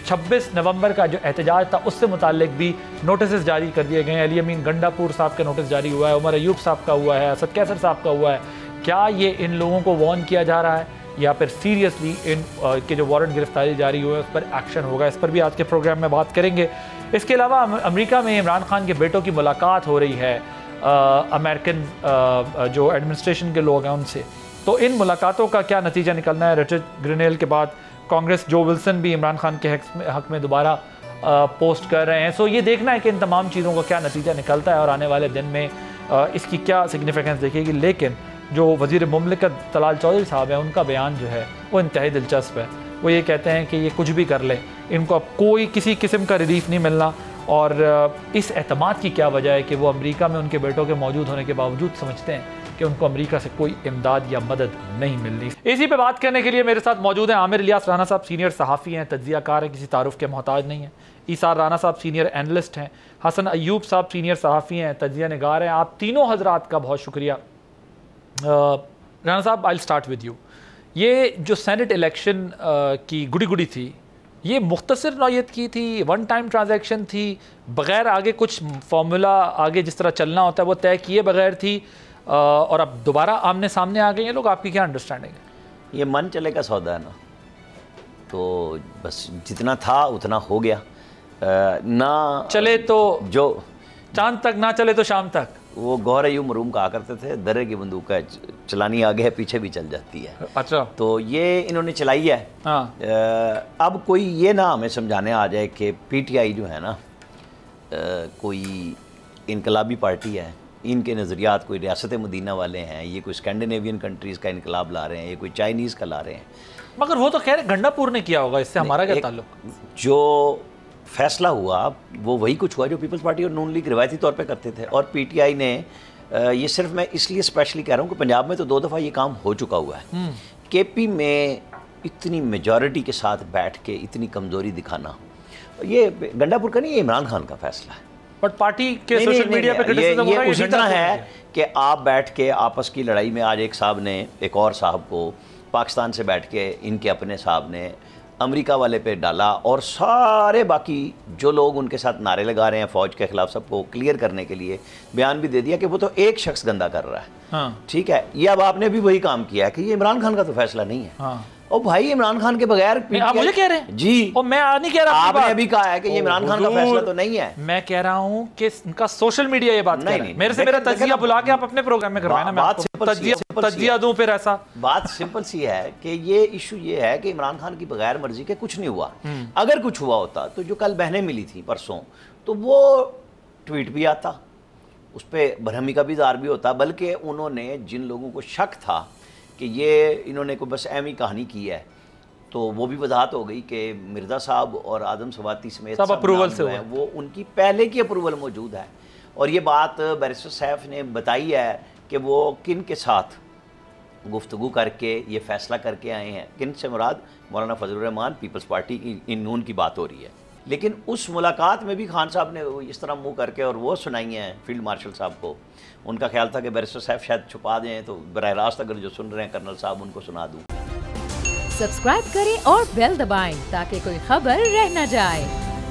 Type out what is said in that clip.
26 नवंबर का जो एहतजाज था उससे मुताल्लिक भी नोटिस जारी कर दिए गए हैं। अली अमीन गंडापुर साहब का नोटिस जारी हुआ है, उमर अयूब साहब का हुआ है, असद कैसर साहब का हुआ है। क्या ये इन लोगों को वार्न किया जा रहा है या फिर सीरियसली इन के जो वारंट गिरफ्तारी जारी हुए हैं उस पर एक्शन होगा? इस पर भी आज के प्रोग्राम में बात करेंगे। इसके अलावा अमेरिका में इमरान खान के बेटों की मुलाकात हो रही है अमेरिकन जो एडमिनिस्ट्रेशन के लोग हैं उनसे, तो इन मुलाकातों का क्या नतीजा निकलना है? रिचर्ड ग्रेनेल के बाद कांग्रेस जो विल्सन भी इमरान खान के हक में दोबारा पोस्ट कर रहे हैं। सो ये देखना है कि इन तमाम चीज़ों का क्या नतीजा निकलता है और आने वाले दिन में इसकी क्या सिग्निफिकेंस देखेगी। लेकिन जो वज़ीर मुमलिकत तलाल चौधरी साहब हैं उनका बयान जो है वो इंतहाई दिलचस्प है। वो ये कहते हैं कि ये कुछ भी कर ले, इनको अब कोई किसी किस्म का रिलीफ नहीं मिलना, और इस एतमाद की क्या वजह है कि वो अमेरिका में उनके बेटों के मौजूद होने के बावजूद समझते हैं कि उनको अमेरिका से कोई इमदाद या मदद नहीं मिलनी। इसी पे बात करने के लिए मेरे साथ मौजूद हैं आमिर इलियास राना साहब, सीनियर सहाफ़ी हैं, तज्ज़ियाकार हैं, किसी तारुफ के मोहताज नहीं हैं। ईसार राना साहब सीनियर एनालिस्ट हैं। हसन अयूब साहब सीनियर सहाफ़ी हैं, तज्ज़िया निगार हैं। आप तीनों हजरात का बहुत शुक्रिया। राना साहब, I will start with you. ये जो सेनेट इलेक्शन की गुड़ी थी, ये मुख्तसर नौयत की थी, वन टाइम ट्रांजैक्शन थी, बग़ैर आगे कुछ फार्मूला आगे जिस तरह चलना होता है वो तय किए बगैर थी, और अब दोबारा आमने सामने आ गए हैं लोग? आपकी क्या अंडरस्टैंडिंग है? ये मन चले का सौदा है ना, तो बस जितना था उतना हो गया। ना चले तो जो चांद तक, ना चले तो शाम तक। वो गौर अयूब मरूम कहा करते थे, दर्रे की बंदूक है, चलानी आगे है पीछे भी चल जाती है। अच्छा, तो ये इन्होंने चलाई है। हाँ। अब कोई ये ना हमें समझाने आ जाए कि पीटीआई जो है ना कोई इनकलाबी पार्टी है, इनके नज़रियात कोई रियासत मदीना वाले हैं, ये कोई स्कैंडिनेवियन कंट्रीज़ का इनकलाब ला रहे हैं, ये कोई चाइनीज़ का ला रहे हैं। मगर वो तो खैर गंडापुर ने किया होगा, इससे हमारा क्या ताल्लुक? जो फैसला हुआ वो वही कुछ हुआ जो पीपल्स पार्टी और नून लीग रिवायती तौर पे करते थे, और पीटीआई ने ये सिर्फ मैं इसलिए स्पेशली कह रहा हूँ कि पंजाब में तो 2 दफ़ा ये काम हो चुका हुआ है। केपी में इतनी मेजॉरिटी के साथ बैठ के इतनी कमज़ोरी दिखाना, ये गंडापुर का नहीं, ये इमरान खान का फैसला है। बट पार्टी के सोशल मीडिया पे क्रिटिसिज्म ये उसी तरह है कि आप बैठ के आपस की लड़ाई में, आज एक साहब ने एक और साहब को पाकिस्तान से बैठ के इनके अपने साहब ने अमेरिका वाले पे डाला, और सारे बाकी जो लोग उनके साथ नारे लगा रहे हैं फ़ौज के ख़िलाफ़, सबको क्लियर करने के लिए बयान भी दे दिया कि वो तो एक शख्स गंदा कर रहा है। हाँ। ठीक है, ये अब आपने भी वही काम किया है कि ये इमरान खान का तो फैसला नहीं है। हाँ। और भाई इमरान खान के बगैर आप मुझे कह रहे हैं? जी, और मैं नहीं कह रहा, आपने अभी कहा है कि ये इमरान खान का फैसला तो नहीं है। मैं कह रहा हूं कि इनका सोशल मीडिया ये बात नहीं, मेरे से मेरा तज्जिया बुला के आप अपने प्रोग्राम में करवाएं ना, मैं आपको तज्जिया दूं फिर ऐसा। बात सिंपल सी है कि ये इशू ये है कि इमरान खान की बगैर मर्जी के कुछ नहीं हुआ। अगर कुछ हुआ होता तो जो कल बहनें मिली थी परसों, तो वो ट्वीट भी आता, उस पर बरहमी का भी इज़हार भी होता, बल्कि उन्होंने जिन लोगों को शक था कि ये इन्होंने कोई बस एमी कहानी की है, तो वो भी वजाहत हो गई कि मिर्ज़ा साहब और आदम सवाती समेत सब अप्रूवल से हैं, वो उनकी पहले की अप्रूवल मौजूद है। और ये बात बैरिस्टर सैफ ने बताई है कि वो किन के साथ गुफ्तगू करके ये फ़ैसला करके आए हैं। किन से मुराद मौलाना फजलुर रहमान, पीपल्स पार्टी इन नून की बात हो रही है। लेकिन उस मुलाकात में भी खान साहब ने इस तरह मुँह करके और वो सुनाई हैं फील्ड मार्शल साहब को। उनका ख्याल था कि बैरिस्टर साहब शायद छुपा दें, तो बराह रास्त अगर जो सुन रहे हैं कर्नल साहब उनको सुना दूँ। सब्सक्राइब करें और बेल दबाएं ताकि कोई खबर रह न जाए।